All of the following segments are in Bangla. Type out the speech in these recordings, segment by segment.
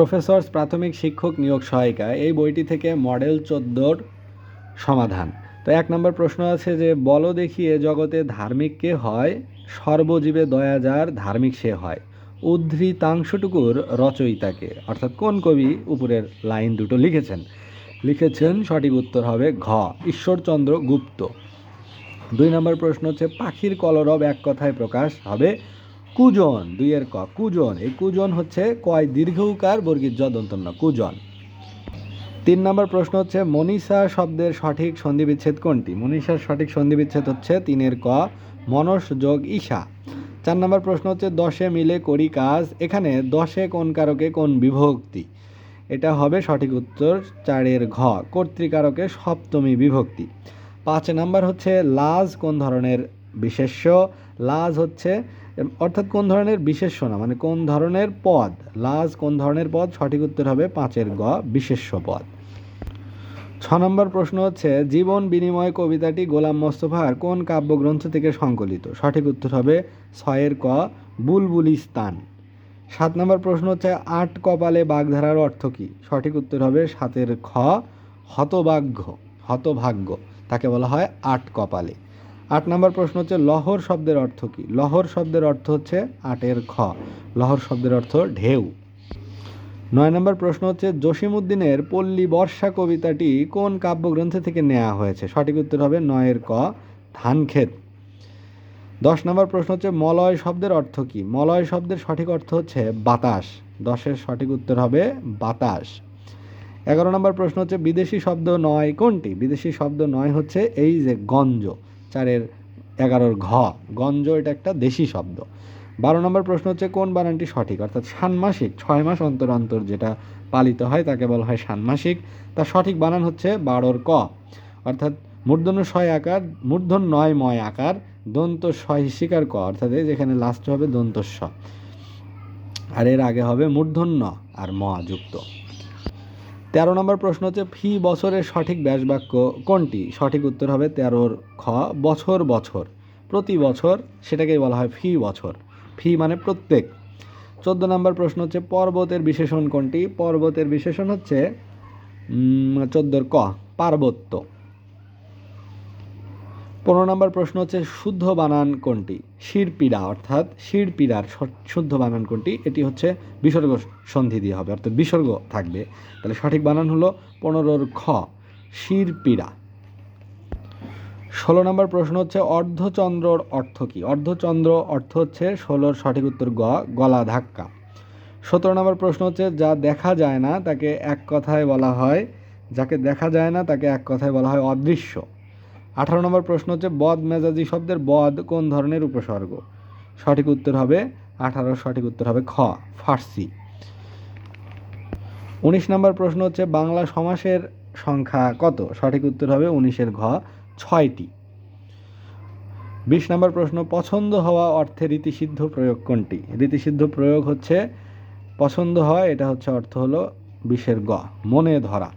প্রফেসর্স প্রাথমিক শিক্ষক নিয়োগ সহায়িকা এই বইটি থেকে মডেল 14 সমাধান। তো 1 নম্বর প্রশ্ন আছে যে বলো দেখিয়ে জগতে ধার্মিক কে হয়, সর্বজীবে দয়া যার ধার্মিক সে হয়, উদ্ধৃতাংশটুকুর রচয়িতাকে, অর্থাৎ কোন কবি উপরের লাইন দুটো লিখেছেন সঠিক উত্তর হবে ঘ, ঈশ্বরচন্দ্র গুপ্ত। 2 নম্বর প্রশ্ন হচ্ছে পাখির কলরব এক কথায় প্রকাশ হবে কুজন, 2 এর ক কুজন। এই কুজন হচ্ছে কয় দীর্ঘ উকার বর্গীর জ দন্ত ন, কুজন। 3 নম্বর প্রশ্ন হচ্ছে মনীষা শব্দের সঠিক সন্ধিবিচ্ছেদ কোনটি? মনীষার সঠিক সন্ধিবিচ্ছেদ হচ্ছে 3 এর ক, মনস যোগ ঈশা। 4 নম্বর প্রশ্ন হচ্ছে দশে মিলে করি কাজ, এখানে দশে কোন কারকে কোন বিভক্তি? এটা হবে সঠিক উত্তর 4 এর ঘ, কর্তৃকারকে সপ্তমী বিভক্তি। 5 নম্বর হচ্ছে লাজ কোন ধরনের বিশেষ্য? লাজ হচ্ছে অর্থাৎ কোন ধরনের বিশেষ্য না, মানে কোন ধরনের পদ। লাজ কোন ধরনের পদ? সঠিক উত্তর হবে 5 এর গ, বিশেষ্য পদ। 6 নম্বর প্রশ্ন হচ্ছে জীবন বিনিময় কবিতাটি গোলাম মোস্তফার কোন কাব্যগ্রন্থ থেকে সংকলিত? সঠিক উত্তর হবে 6 এর ক, বুলবুলিস্তান। 7 নম্বর প্রশ্ন হচ্ছে আট কপালে বাগধারার অর্থ কী? সঠিক উত্তর হবে 7 এর খ, হতভাগ্য, তাকে বলা হয় আট কপালে। 8 নম্বর প্রশ্ন হচ্ছে লহর শব্দের অর্থ কী? লহর শব্দের অর্থ হচ্ছে 8 এর খ, লহর শব্দের অর্থ ঢেউ। 9 নম্বর প্রশ্ন হচ্ছে জসিমউদ্দিনের পল্লী বর্ষা কবিতাটি কোন কাব্যগ্রন্থ থেকে নেওয়া হয়েছে? সঠিক উত্তর হবে 9 এর ক, ধানক্ষেত। 10 নম্বর প্রশ্ন হচ্ছে মলয় শব্দের অর্থ কী? মলয় শব্দের সঠিক অর্থ হচ্ছে বাতাস, 10 এর সঠিক উত্তর হবে বাতাস। 11 নম্বর প্রশ্ন হচ্ছে বিদেশি শব্দ নয় কোনটি? বিদেশি শব্দ নয় হচ্ছে এই যে গঞ্জ, 4 এর 11 ঘ, গঞ্জ এটা একটা দেশি শব্দ। 12 নম্বর প্রশ্ন হচ্ছে কোন বানানটি সঠিক? অর্থাৎ ষান্মাসিক 6 মাস অন্তর অন্তর যেটা পালিত হয় তাকে বলা হয় ষান্মাসিক। তার সঠিক বানান হচ্ছে 12 ক, অর্থাৎ মূর্ধন্য 6 আকার, মূর্ধন্য 9 ময় আকার, দন্ত 6 শিকার ক, অর্থাৎ যেখানে লাস্ট হবে দন্ত স, আর এর আগে হবে মূর্ধন্য আর ম যুক্ত। 13 নম্বর প্রশ্ন হচ্ছে ফি বছরের সঠিক ব্যাসবাক্য কোনটি? সঠিক উত্তর হবে 13 খ, বছর বছর, প্রতি বছর, সেটাকেই বলা হয় ফি বছর, ফি মানে প্রত্যেক। 14 নম্বর প্রশ্ন হচ্ছে পর্বতের বিশেষণ কোনটি? পর্বতের বিশেষণ হচ্ছে 14 ক, পার্বত্য। 15 নম্বর প্রশ্ন হচ্ছে শুদ্ধ বানান কোনটি? শিরপীড়া, অর্থাৎ শিরপীড়ার শুদ্ধ বানান কোনটি? এটি হচ্ছে বিসর্গ সন্ধি দিয়ে হবে, অর্থাৎ বিসর্গ থাকবে, তাহলে সঠিক বানান হলো 15 খ, শিরপীড়া। 16 নম্বর প্রশ্ন হচ্ছে অর্ধচন্দ্রর অর্থ কী? অর্ধচন্দ্র অর্থ হচ্ছে 16 সঠিক উত্তর গ, গলা ধাক্কা। 17 নম্বর প্রশ্ন হচ্ছে যা দেখা যায় না তাকে এক কথায় বলা হয়, যাকে দেখা যায় না তাকে এক কথায় বলা হয় অদৃশ্য। 18 নম্বর প্রশ্ন হচ্ছে বদ মেজাজি শব্দের বদ কোন ধরনের উপসর্গ? সঠিক উত্তর হবে 18, সঠিক উত্তর হবে খ, ফার্সি। 19 নম্বর প্রশ্ন হচ্ছে বাংলা সমাসের সংখ্যা কত? সঠিক উত্তর হবে 19 এর ঘ, 6টি। 20 নম্বর প্রশ্ন পছন্দ হওয়া অর্থে রীতিসিদ্ধ প্রয়োগ কোনটি? রীতিসিদ্ধ প্রয়োগ হচ্ছে পছন্দ হয়, এটা হচ্ছে অর্থ হলো 20 এর গ, মনে ধরা,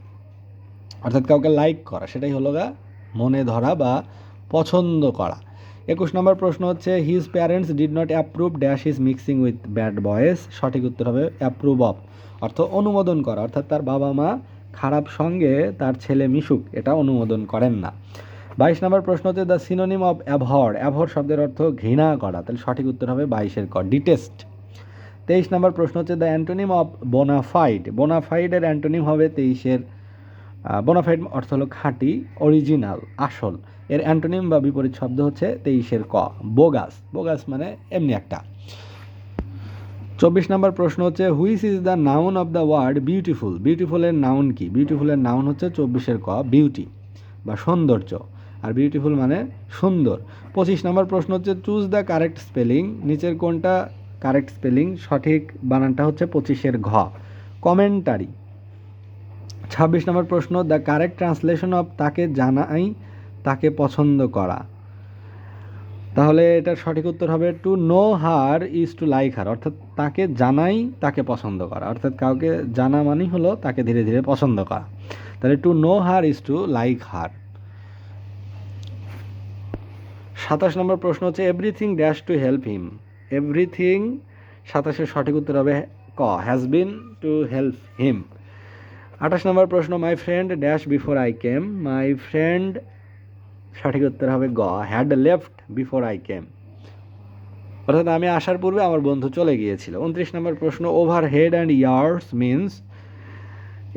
অর্থাৎ কাউকে লাইক করা, সেটাই হলো গা মনে ধরা বা পছন্দ করা। 21 নম্বর প্রশ্ন হচ্ছে his parents did not approve dash is mixing with bad boys. সঠিক উত্তর হবে অ্যাপ্রুভ অফ, অর্থ অনুমোদন করা, অর্থাৎ তার বাবা মা খারাপ সঙ্গে তার ছেলে মিশুক, এটা অনুমোদন করেন না। 22 নম্বর প্রশ্ন হচ্ছে দ্য সিনোনিম অফ অ্যাভর, অ্যাভর শব্দের অর্থ ঘৃণা করা, তাহলে সঠিক উত্তর হবে 22 এর ক, ডিটেস্ট। 23 নম্বর প্রশ্ন হচ্ছে দ্য অ্যান্টোনিম অফ বোনাফাইড, বোনাফাইডের অ্যান্টোনিম হবে 23 এর, বোনাফাইড অর্থ হলো খাঁটি, অরিজিনাল, আসল, এর অ্যান্টোনিম বা বিপরীত শব্দ হচ্ছে 23 এর ক, বোগাস, বোগাস মানে এমনি একটা। 24 নম্বর প্রশ্ন হচ্ছে which is the noun of the word beautiful, বিউটিফুলের নাউন কি? বিউটিফুলের নাউন হচ্ছে 24 এর ক, বিউটি বা সৌন্দর্য, আর বিউটিফুল মানে সুন্দর। 25 নম্বর প্রশ্ন হচ্ছে চুজ দ্য কারেক্ট স্পেলিং, নিচের কোনটা কারেক্ট স্পেলিং? সঠিক বানানটা হচ্ছে 25 এর ঘ, কমেন্টারি। 26 নম্বর প্রশ্ন দ্য কারেক্ট ট্রান্সলেশন অফ তাকে জানাই তাকে পছন্দ করা, তাহলে এটার সঠিক উত্তর হবে to know her is to like her, অর্থাৎ তাকে জানাই তাকে পছন্দ করা, অর্থাৎ কাউকে জানা মানেই হলো তাকে ধীরে ধীরে পছন্দ করা, তাহলে to know her is to like her. 27 নম্বর প্রশ্ন হচ্ছে everything dash to help him, everything 27 এর সঠিক উত্তর হবে ক, ক has been to help him. 28 নম্বর প্রশ্ন, my friend dash before I came. My friend সঠিক উত্তর হবে গ had left before I came, অর্থাৎ আমি আসার পূর্বে আমার বন্ধু চলে গিয়েছিল। 29 নম্বর প্রশ্ন, over head and years means,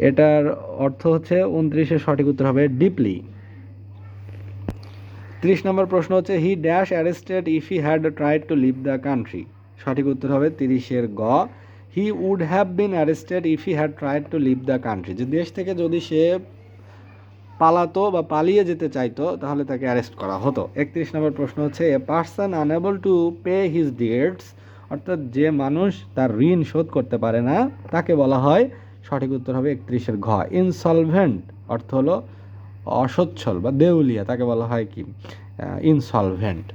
এটার অর্থ হচ্ছে 29-এর সঠিক উত্তর হবে ডিপলি। 30 নম্বর প্রশ্ন হচ্ছে, he dash arrested if he had tried to leave the country. সঠিক উত্তর হবে 30-এর গ he would have been arrested if he had tried to leave the country. যে দেশ থেকে যদি সে পালাতো বা পালিয়ে যেতে চাইতো তাহলে তাকে অ্যারেস্ট করা হতো। 31 নম্বর প্রশ্ন হচ্ছে, a person unable to pay his dates, অর্থাৎ যে মানুষ তার ঋণ শোধ করতে পারে না তাকে বলা হয়, সঠিক উত্তর হবে 31-এর ঘ ইনসলভেন্ট, অর্থ হলো অসচ্ছল বা দেউলিয়া, তাকে বলা হয় কি ইনসলভেন্ট।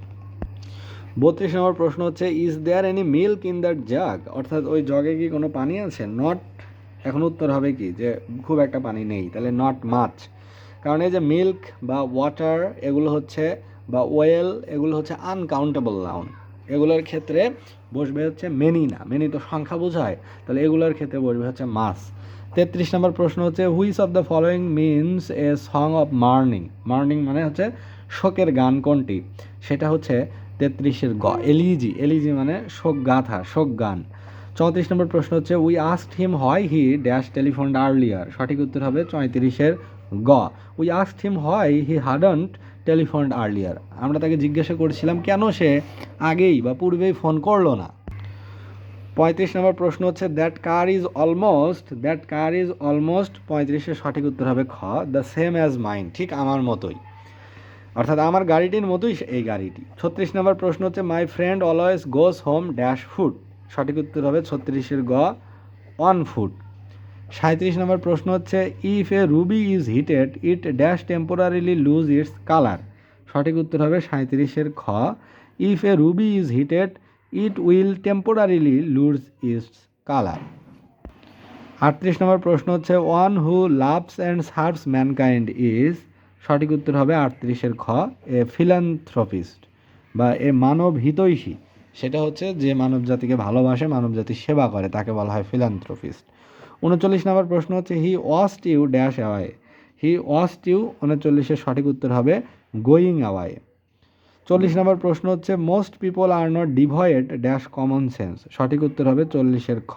32 নম্বর প্রশ্ন হচ্ছে, is there any milk in that jug, অর্থাৎ ওই জগে কি কোনো পানি আছে। নট, এখন উত্তর হবে কি যে খুব একটা পানি নেই, তাহলে নট মাচ। কারণ এই যে মিল্ক বা ওয়াটার এগুলো হচ্ছে, বা ওয়েল এগুলো হচ্ছে আনকাউন্টেবল নাউন, এগুলোর ক্ষেত্রে বসবে হচ্ছে মেনি, না মেনি তো সংখ্যা বোঝায়, তাহলে এগুলোর ক্ষেত্রে বসবে হচ্ছে মাস। 33 নম্বর প্রশ্ন হচ্ছে, which of the following means a song of mourning. Mourning মানে হচ্ছে শোকের গান কোনটি, সেটা হচ্ছে 33-এর গ এলিজি। এলিজি মানে শোক গাথা, শোক গান। 34 নম্বর প্রশ্ন হচ্ছে, we asked him why he dash telephoned earlier. সঠিক উত্তর হবে 34-এর গ we asked him why he hadn't telephoned earlier. আমরা তাকে জিজ্ঞাসা করেছিলাম কেন সে আগেই বা পূর্বেই ফোন করলো না। 35 নম্বর প্রশ্ন হচ্ছে, that car is almost. That car is almost 35-এর সঠিক উত্তর হবে খ দ্য সেম অ্যাজ মাইন, ঠিক আমার মতোই, অর্থাৎ আমার গাড়িটির মতোই এই গাড়িটি। 36 নম্বর প্রশ্ন হচ্ছে, my friend always goes home dash food. সঠিক উত্তর হবে 36-এর গ অন ফুড। 37 নম্বর প্রশ্ন হচ্ছে, if a ruby is heated it dash temporarily lose its colour. সঠিক উত্তর হবে 37-এর খ if a ruby is heated it will temporarily lose its colour. 38 নম্বর প্রশ্ন হচ্ছে, one who loves and serves mankind is. সঠিক উত্তর হবে 38-এর খ এ ফিলান্থ্রপিস্ট বা এ মানব হিতৈষী, সেটা হচ্ছে যে মানব জাতিকে ভালোবাসে, মানব জাতির সেবা করে, তাকে বলা হয় ফিলান্থ্রপিস্ট। 39 নম্বর প্রশ্ন হচ্ছে, হি ওয়াস্ট ইউ ড্যাশ অ্যাওয়ে। হি ওয়াস্ট ইউ 39-এর সঠিক উত্তর হবে গোয়িং অ্যাওয়ে। 40 নম্বর প্রশ্ন হচ্ছে, most people are not devoid dash common sense. সঠিক উত্তর হবে 40-এর খ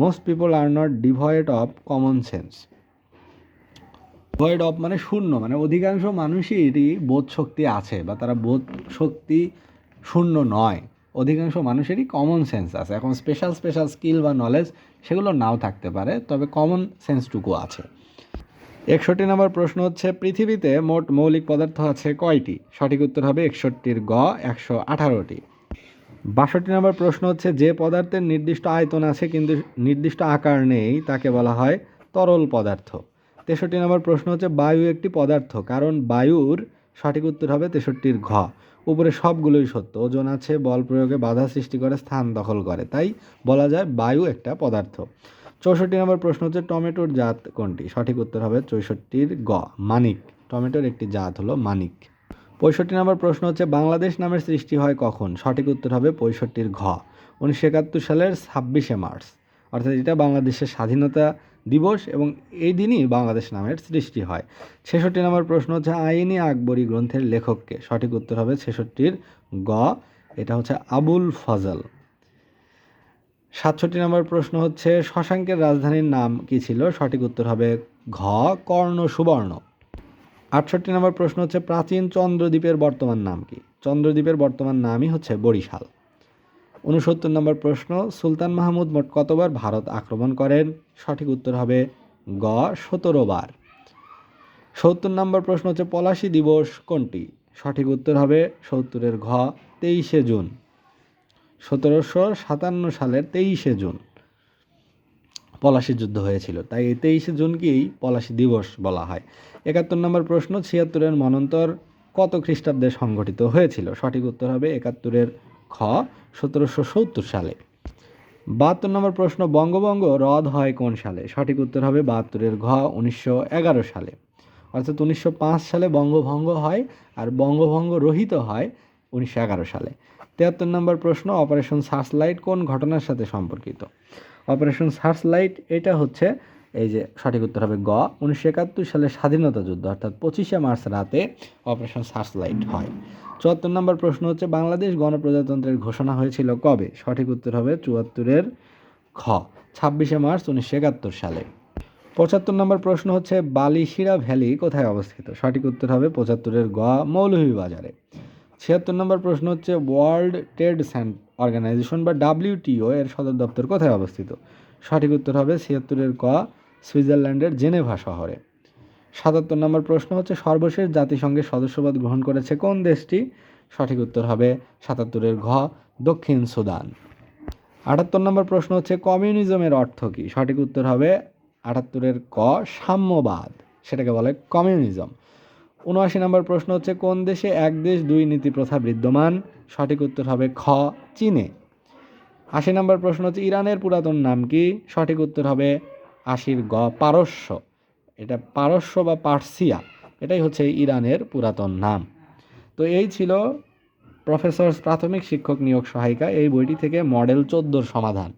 most people are not devoid of common sense. Devoid of মানে শূন্য, মানে অধিকাংশ মানুষেরই বোধ শক্তি আছে বা তারা বোধ শক্তি শূন্য নয়, অধিকাংশ মানুষেরই কমন সেন্স আছে। এখন স্পেশাল স্কিল বা নলেজ সেগুলো নাও থাকতে পারে, তবে কমন সেন্সটুকু আছে। 61 নম্বর প্রশ্ন হচ্ছে, পৃথিবীতে মোট মৌলিক পদার্থ আছে কয়টি। সঠিক উত্তর হবে 61-এর গ 118টি। 62 নম্বর প্রশ্ন হচ্ছে, যে পদার্থের নির্দিষ্ট আয়তন আছে কিন্তু নির্দিষ্ট আকার নেই তাকে বলা হয় তরল পদার্থ। 63 নম্বর প্রশ্ন হচ্ছে, বায়ু একটি পদার্থ কারণ বায়ুর। সঠিক উত্তর হবে 63-এর ঘ উপরে সবগুলোই সত্য, ওজন আছে, বল প্রয়োগে বাধা সৃষ্টি করে, স্থান দখল করে, তাই বলা যায় বায়ু একটা পদার্থ। 64 নম্বর প্রশ্ন হচ্ছে, টমেটোর জাত কোনটি। সঠিক উত্তর হবে 64-এর গ মানিক। টমেটোর একটি জাত হলো মানিক। 65 নম্বর প্রশ্ন হচ্ছে, বাংলাদেশ নামের সৃষ্টি হয় কখন। সঠিক উত্তর হবে 65-এর ঘ 1971 সালের 26শে মার্চ, অর্থাৎ এটা বাংলাদেশের স্বাধীনতা দিবস এবং এই দিনই বাংলাদেশ নামের সৃষ্টি হয়। 66 নম্বর প্রশ্ন হচ্ছে, আইনি আকবরী গ্রন্থের লেখককে। সঠিক উত্তর হবে 66-এর গ এটা হচ্ছে আবুল ফজল। 67 নম্বর প্রশ্ন হচ্ছে, শশাঙ্কের রাজধানীর নাম কি ছিল। সঠিক উত্তর হবে ঘ কর্ণ সুবর্ণ। 68 নম্বর প্রশ্ন হচ্ছে, প্রাচীন চন্দ্রদ্বীপের বর্তমান নাম কি। চন্দ্রদ্বীপের বর্তমান নামই হচ্ছে বরিশাল। 69 নম্বর প্রশ্ন, সুলতান মাহমুদ মোট কতবার ভারত আক্রমণ করেন। সঠিক উত্তর হবে গ 17 বার। 70 নম্বর প্রশ্ন হচ্ছে, পলাশী দিবস কোনটি। সঠিক উত্তর হবে 70-এর ঘ 23শে জুন। 1757 সালের 23শে জুন পলাশী যুদ্ধ হয়েছিল, তাই এই 23শে জুনকেই পলাশী দিবস বলা হয়। 71 নম্বর প্রশ্ন, 76-এর মন্বন্তর কত খ্রিস্টাব্দে সংঘটিত হয়েছিল। সঠিক উত্তর হবে 71-এর খ 1770 সালে। 72 নম্বর প্রশ্ন, বঙ্গভঙ্গ রদ হয় কোন সালে। সঠিক উত্তর হবে 72-এর ঘ 1911 সালে, অর্থাৎ 1905 সালে বঙ্গভঙ্গ হয় আর বঙ্গভঙ্গ রহিত হয় 1911 সালে। 73 নম্বর প্রশ্ন, অপারেশন সার্চলাইট কোন ঘটনার সাথে সম্পর্কিত। অপারেশন সার্চলাইট এটা হচ্ছে এই যে সঠিক উত্তর হবে গ 1971 সালে স্বাধীনতা যুদ্ধ অর্থাৎ 25শে মার্চ রাতে অপারেশন সার্চলাইট হয়। 74 নম্বর প্রশ্ন হচ্ছে বাংলাদেশ গণপ্রজাতন্ত্রের ঘোষণা হয়েছিল কবে? সঠিক উত্তর হবে 74-এর খ 26শে মার্চ 1971 সালে। 75 নম্বর প্রশ্ন হচ্ছে বালিশিরা ভ্যালি কোথায় অবস্থিত? সঠিক উত্তর হবে 75-এর গ মৌলভীবাজারে। 76 নম্বর প্রশ্ন হচ্ছে ওয়ার্ল্ড ট্রেড অর্গানাইজেশন বা WTO এর সদর দপ্তর কোথায় অবস্থিত? সঠিক উত্তর হবে 76-এর ক সুইজারল্যান্ডের জেনেভা শহরে। 77 নম্বর প্রশ্ন হচ্ছে সর্বশেষ জাতিসংঘের সদস্যপদ গ্রহণ করেছে কোন দেশটি? সঠিক উত্তর হবে 77-এর ঘ দক্ষিণ সুদান। 78 নম্বর প্রশ্ন হচ্ছে কমিউনিজমের অর্থ কী? সঠিক উত্তর হবে 78-এর ক সাম্যবাদ, সেটাকে বলে কমিউনিজম। 79 নম্বর প্রশ্ন হচ্ছে কোন দেশে এক দেশ দুই নীতি প্রথা বিদ্যমান? সঠিক উত্তর হবে খ চীনে। 80 নম্বর প্রশ্ন হচ্ছে ইরানের পুরাতন নাম কি? সঠিক উত্তর হবে 80-র গ পারস্য। এটা পারস্য বা পার্সিয়া, এটাই হচ্ছে ইরানের পুরাতন নাম। তো এই ছিল প্রফেসর প্রাথমিক শিক্ষক নিয়োগ সহায়িকা এই বইটি থেকে মডেল 14-র সমাধান।